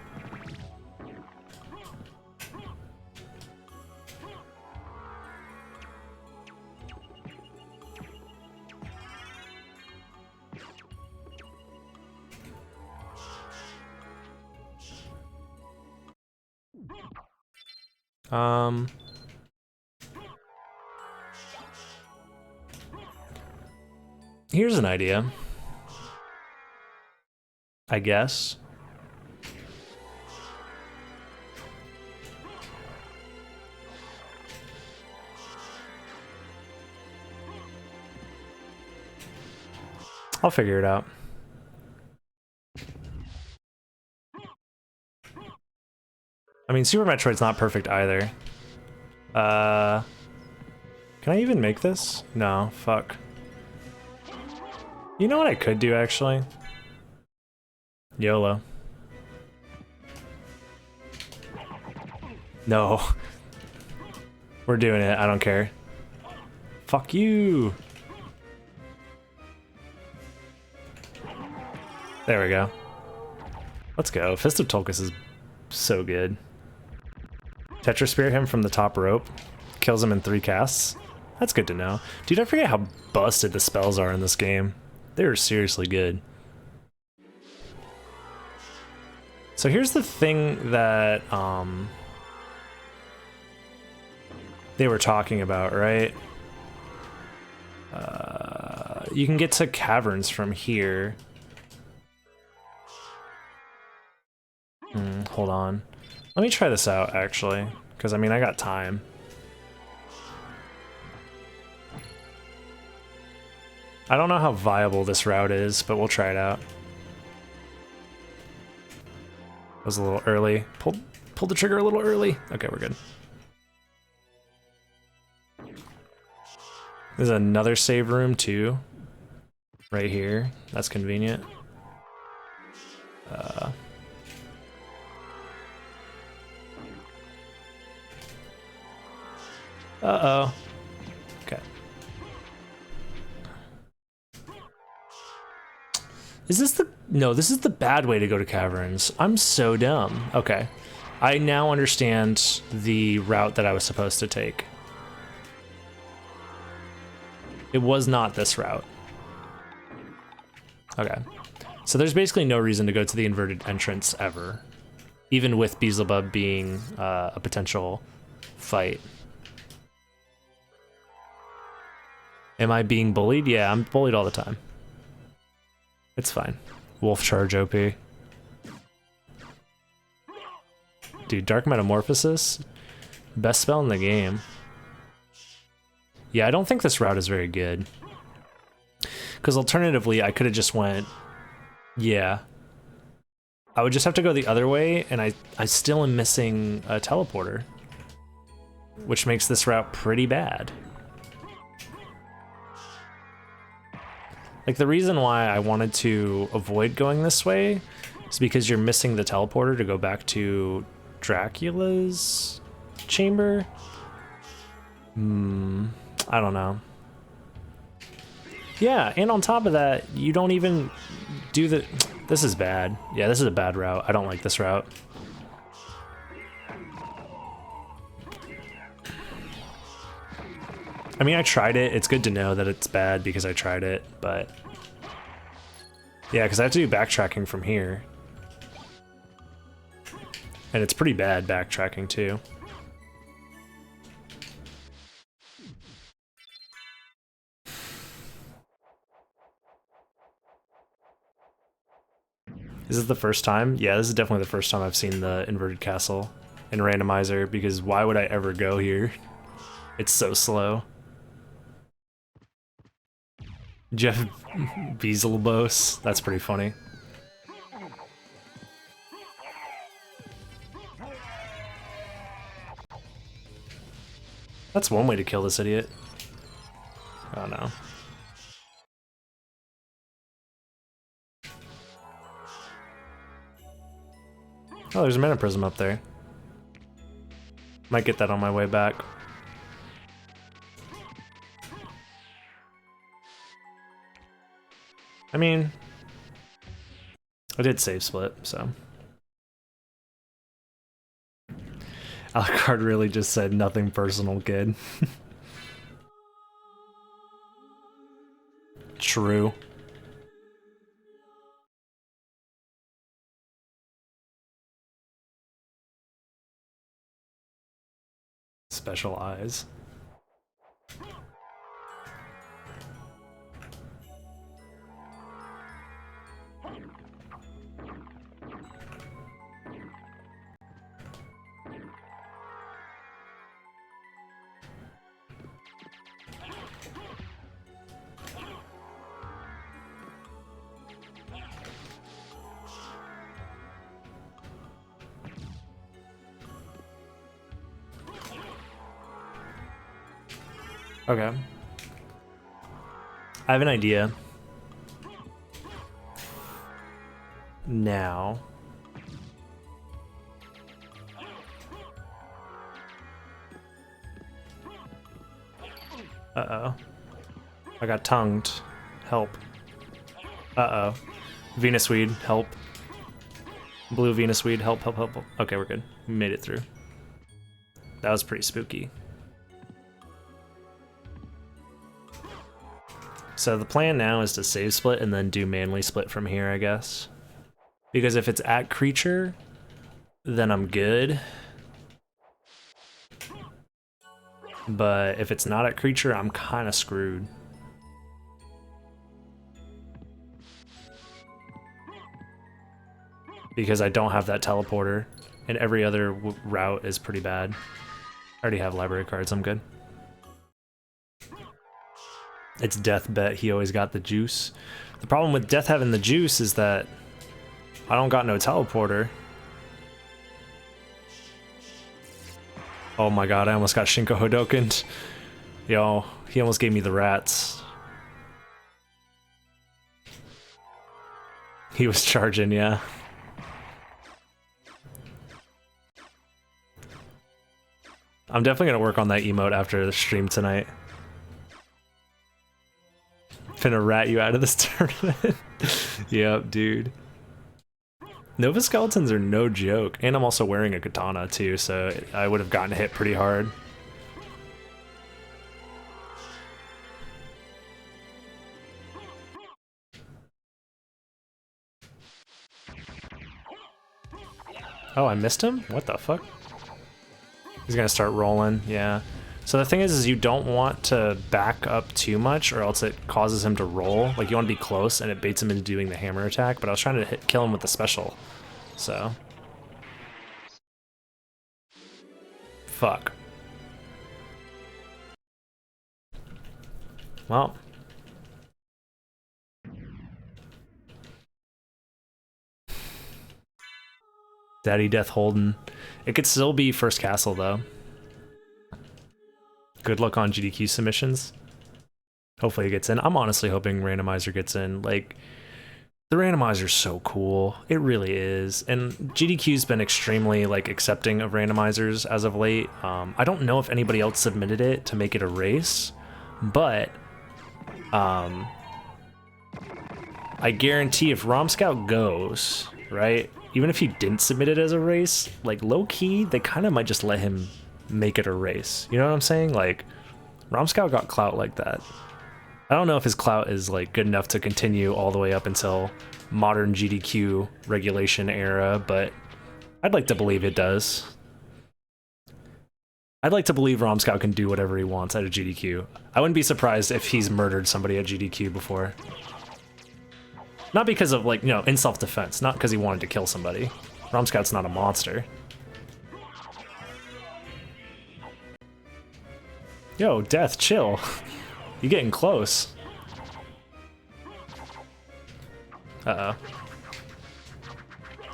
Here's an idea, I guess. I'll figure it out. I mean, Super Metroid's not perfect either. Can I even make this? No, fuck. You know what I could do, actually? YOLO. No. We're doing it, I don't care. Fuck you! There we go. Let's go. Fist of Tulkas is so good. Tetra Spirit him from the top rope. Kills him in 3 casts. That's good to know. Dude, I forget how busted the spells are in this game. They're seriously good. So here's the thing that they were talking about, right? You can get to caverns from here. Hold on. Let me try this out, actually, because I mean, I got time. I don't know how viable this route is, but we'll try it out. Was a little early. Pulled the trigger a little early. Okay, we're good. There's another save room too, right here. That's convenient. Uh-oh. Okay. Is this the... No, this is the bad way to go to caverns. I'm so dumb. Okay. I now understand the route that I was supposed to take. It was not this route. Okay. So there's basically no reason to go to the inverted entrance ever. Even with Beelzebub being a potential fight. Am I being bullied? Yeah, I'm bullied all the time. It's fine. Wolf Charge OP. Dude, Dark Metamorphosis? Best spell in the game. Yeah, I don't think this route is very good. Because alternatively, I could have just went... Yeah. I would just have to go the other way, and I still am missing a teleporter. Which makes this route pretty bad. Like, the reason why I wanted to avoid going this way is because you're missing the teleporter to go back to Dracula's chamber. I don't know. Yeah, and on top of that, you don't even do the... This is bad. Yeah, this is a bad route. I don't like this route. I mean, I tried it. It's good to know that it's bad because I tried it, but... Yeah, because I have to do backtracking from here. And it's pretty bad backtracking too. Is this the first time? Yeah, this is definitely the first time I've seen the inverted castle in randomizer, because why would I ever go here? It's so slow. Jeff Beelzebos, that's pretty funny. That's one way to kill this idiot. Oh no. Oh, there's a mana prism up there. Might get that on my way back. I mean, I did save split, so. Alucard really just said nothing personal, kid. True. Special eyes. Okay. I have an idea. Now. Uh-oh. I got tongued. Help. Uh-oh. Venus Weed, help. Blue Venus Weed, help, help, help. Okay, we're good. We made it through. That was pretty spooky. So the plan now is to save split and then do manly split from here, I guess. Because if it's at creature, then I'm good. But if it's not at creature, I'm kind of screwed. Because I don't have that teleporter, and every other route is pretty bad. I already have library cards, I'm good. It's Death bet he always got the juice. The problem with Death having the juice is that I don't got no teleporter. Oh my god, I almost got Shinko Hodokened. Yo, he almost gave me the rats. He was charging, yeah. I'm definitely gonna work on that emote after the stream tonight. Finna rat you out of this tournament. Yep, dude. Nova Skeletons are no joke. And I'm also wearing a katana too, so I would have gotten hit pretty hard. Oh, I missed him? What the fuck? He's gonna start rolling, yeah. So the thing is you don't want to back up too much or else it causes him to roll. Like you want to be close and it baits him into doing the hammer attack, but I was trying to kill him with the special, so. Fuck. Well. Daddy Death Holden. It could still be first castle though. Good luck on GDQ submissions. Hopefully it gets in. I'm honestly hoping randomizer gets in. Like, the randomizer's so cool. It really is. And GDQ's been extremely like accepting of randomizers as of late. I don't know if anybody else submitted it to make it a race, but I guarantee if ROM Scout goes, right? Even if he didn't submit it as a race, like low key, they kind of might just let him make it a race. You know what I'm saying? Like, ROM Scout got clout like that. I don't know if his clout is like good enough to continue all the way up until modern GDQ regulation era, but I'd like to believe it does. I'd like to believe Romscout can do whatever he wants at a GDQ. I wouldn't be surprised if he's murdered somebody at GDQ before. Not because of, like, you know, in self-defense, not because he wanted to kill somebody. Romscout's not a monster. Yo, Death, chill. You're getting close. Uh-oh.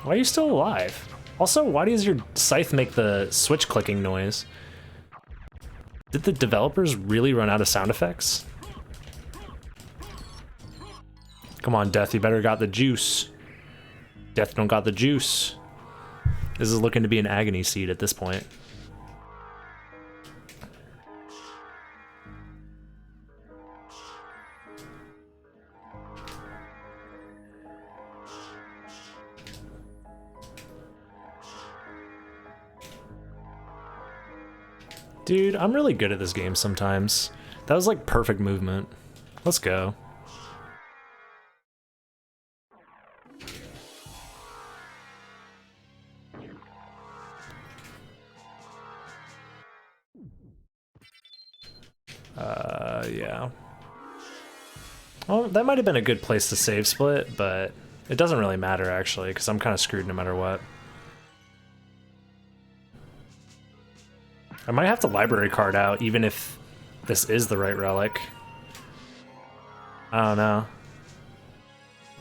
Why are you still alive? Also, why does your scythe make the switch clicking noise? Did the developers really run out of sound effects? Come on, Death, you better got the juice. Death don't got the juice. This is looking to be an agony seed at this point. Dude, I'm really good at this game sometimes. That was like perfect movement. Let's go. Yeah. Well, that might have been a good place to save split, but it doesn't really matter actually, because I'm kind of screwed no matter what. I might have to library card out, even if this is the right relic. I don't know.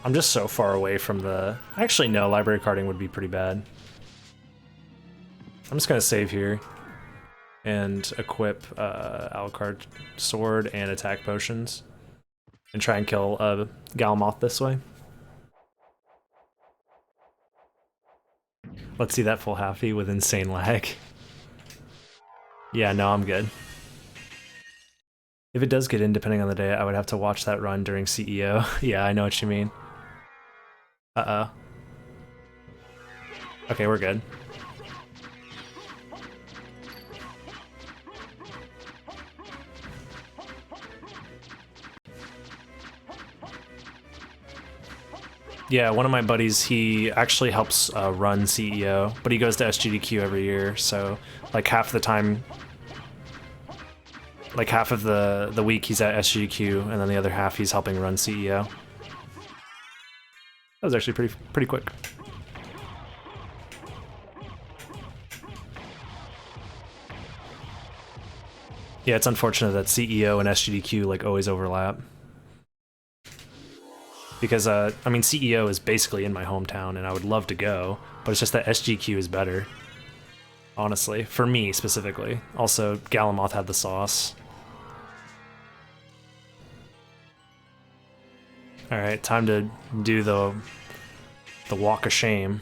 I'm just so far away from the... Actually, no, library carding would be pretty bad. I'm just gonna save here and equip Alucard sword and attack potions and try and kill Galamoth this way. Let's see that full halfie with insane lag. Yeah, no, I'm good. If it does get in, depending on the day, I would have to watch that run during CEO. Yeah, I know what you mean. Uh-oh. Okay, we're good. Yeah, one of my buddies, he actually helps run CEO, but he goes to SGDQ every year, so like half the time, like half of the week he's at SGDQ, and then the other half he's helping run CEO. That was actually pretty quick. Yeah, it's unfortunate that CEO and SGDQ like always overlap. Because, I mean, CEO is basically in my hometown, and I would love to go, but it's just that SGQ is better. Honestly, for me specifically. Also, Galamoth had the sauce. Alright, time to do the walk of shame.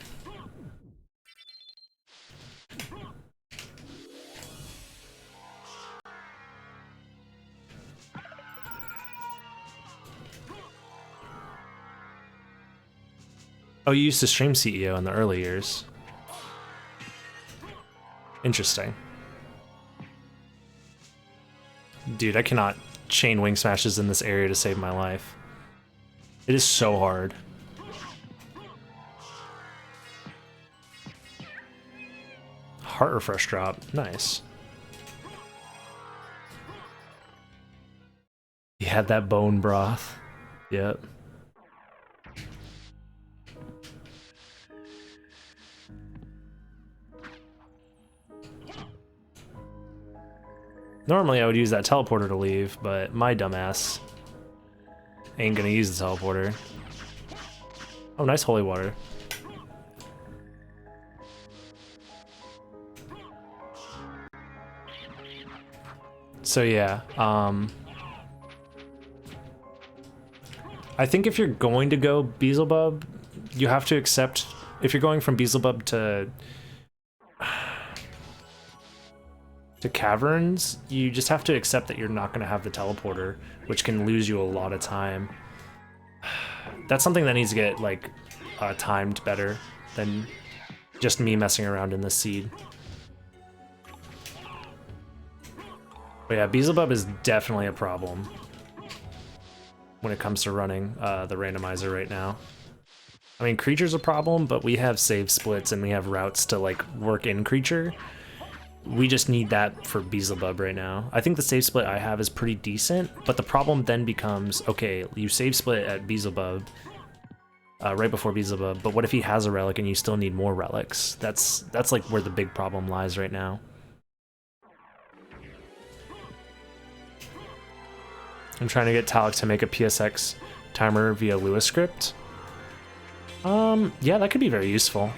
Oh, you used to stream CEO in the early years. Interesting. Dude, I cannot chain wing smashes in this area to save my life. It is so hard. Heart refresh drop, nice. He had that bone broth. Yep. Normally I would use that teleporter to leave, but my dumbass ain't gonna use the teleporter. Oh, nice holy water. So yeah, I think if you're going to go Beelzebub, you have to accept, if you're going from Beelzebub to Caverns, you just have to accept that you're not going to have the teleporter, which can lose you a lot of time. That's something that needs to get, like, timed better than just me messing around in this seed. But yeah, Beelzebub is definitely a problem when it comes to running the randomizer right now. I mean, creature's a problem, but we have save splits and we have routes to like work in creature. We just need that for Beelzebub right now. I think the save split I have is pretty decent, but the problem then becomes, okay, you save split at Beelzebub, right before Beelzebub, but what if he has a relic and you still need more relics? That's like where the big problem lies right now. I'm trying to get Talik to make a PSX timer via Lua script. Yeah, that could be very useful.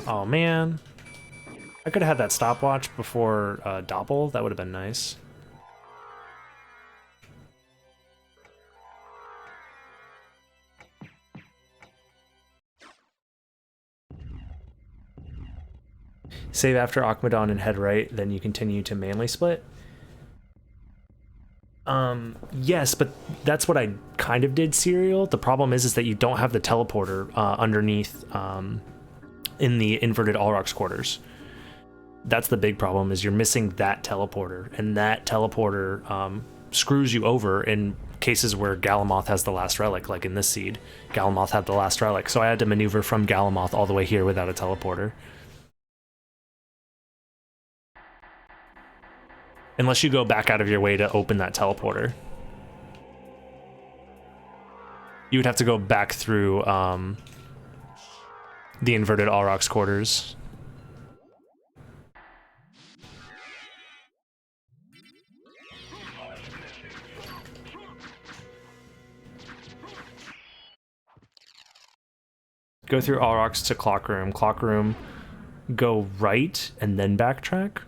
Oh man. I could have had that stopwatch before Doppel. That would have been nice. Save after Akmadon and head right, then you continue to manly split. Yes, but that's what I kind of did, Serial. The problem is that you don't have the teleporter underneath in the inverted Allrox quarters. That's the big problem, is you're missing that teleporter, and that teleporter screws you over in cases where Galamoth has the last relic, like in this seed. Galamoth had the last relic, so I had to maneuver from Galamoth all the way here without a teleporter. Unless you go back out of your way to open that teleporter. You would have to go back through the inverted Allrox quarters. Go through Allrox to Clock Room. Clock Room, go right, and then backtrack?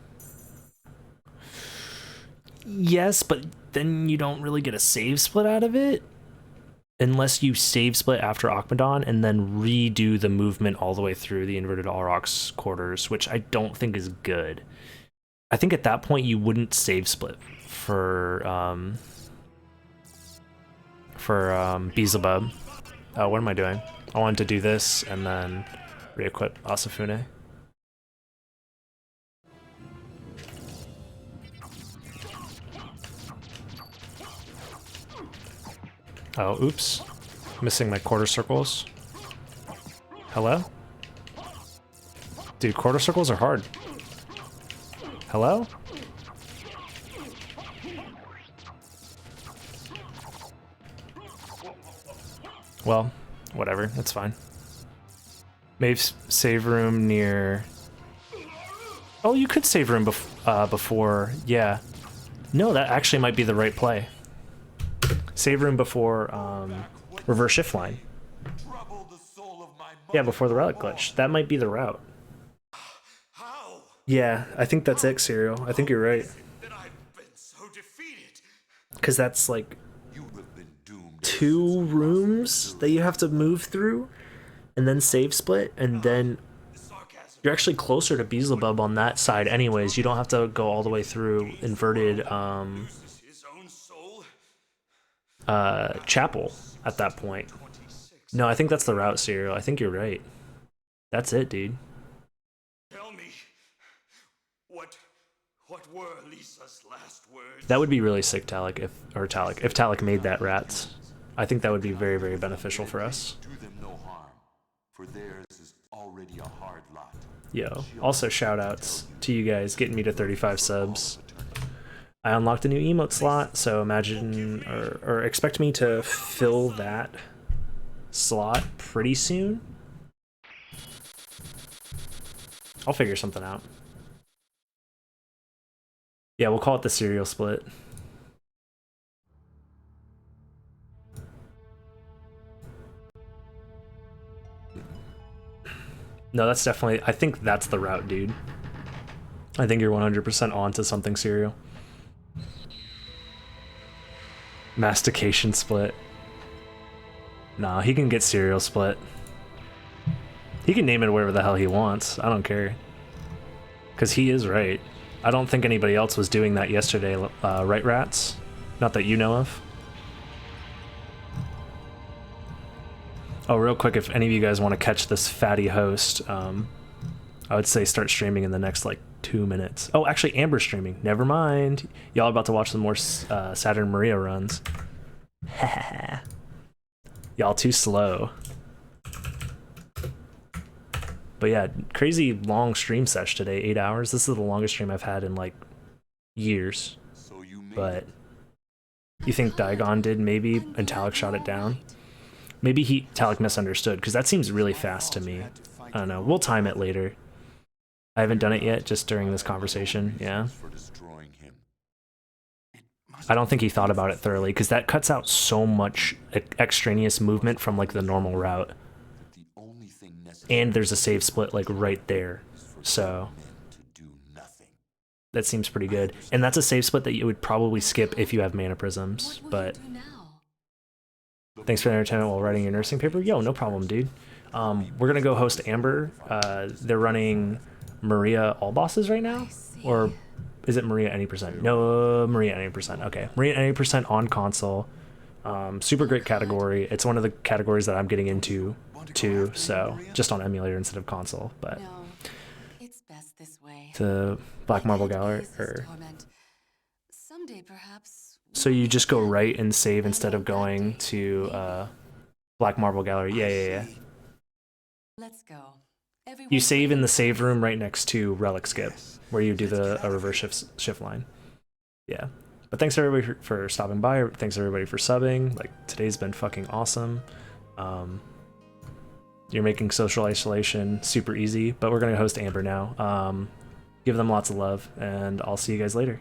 Yes, but then you don't really get a save split out of it. Unless you save split after Akmadon and then redo the movement all the way through the inverted Allrox quarters, which I don't think is good. I think at that point you wouldn't save split for Beelzebub. What am I doing? I wanted to do this and then re-equip Asafune. Oh, oops. Missing my quarter circles. Hello? Dude, quarter circles are hard. Hello? Well, whatever, that's fine. Maybe save room near... Oh, you could save room before, yeah. No, that actually might be the right play. Save room before reverse shift line. Yeah, before the relic glitch. That might be the route. Yeah, I think that's it, Serial. I think you're right. Because that's like 2 rooms that you have to move through and then save split, and then you're actually closer to Beelzebub on that side anyways. You don't have to go all the way through inverted Chapel at that point. No, I think that's the route, Serial. I think you're right. That's it, dude. Tell me, what were Lisa's last words? That would be really sick, Talik, if Talik made that rats. I think that would be very, very beneficial for us. Do them no harm, for theirs is already a hard lot. Yo, also shout outs to you guys getting me to 35 subs. I unlocked a new emote slot, so imagine or expect me to fill that slot pretty soon. I'll figure something out. Yeah, we'll call it the serial split. No, that's definitely, I think that's the route, dude. I think you're 100% on to something, Serial. Mastication split. Nah, he can get Serial split. He can name it whatever the hell he wants. I don't care. Because he is right. I don't think anybody else was doing that yesterday, right, Rats? Not that you know of. Oh, real quick, if any of you guys want to catch this fatty host, I would say start streaming in the next, like, 2 minutes. Oh, actually, Amber's streaming. Never mind. Y'all are about to watch some more Saturn Maria runs. Y'all too slow. But yeah, crazy long stream sesh today, 8 hours. This is the longest stream I've had in like years. But you think Daigon did maybe, and Talik shot it down? Maybe Talik misunderstood, because that seems really fast to me. I don't know, we'll time it later. I haven't done it yet, just during this conversation, yeah. I don't think he thought about it thoroughly, because that cuts out so much extraneous movement from like the normal route. And there's a save split like right there, so that seems pretty good. And that's a save split that you would probably skip if you have mana prisms, but thanks for the entertainment while writing your nursing paper. Yo, no problem, dude. We're gonna go host Amber. They're running Maria all bosses right now, or is it Maria any percent? No, Maria any percent. Okay, Maria any percent on console. Super great category. It's one of the categories that I'm getting into too, so just on emulator instead of console. But it's best this way. The Black Marble Gallery, or someday perhaps. So you just go right and save instead of going to Black Marble Gallery. Yeah. Let's go. You save in the save room right next to Relic Skip, where you do the reverse shift line. Yeah. But thanks everybody for stopping by. Thanks everybody for subbing. Like, today's been fucking awesome. You're making social isolation super easy, but we're gonna host Amber now. Give them lots of love, and I'll see you guys later.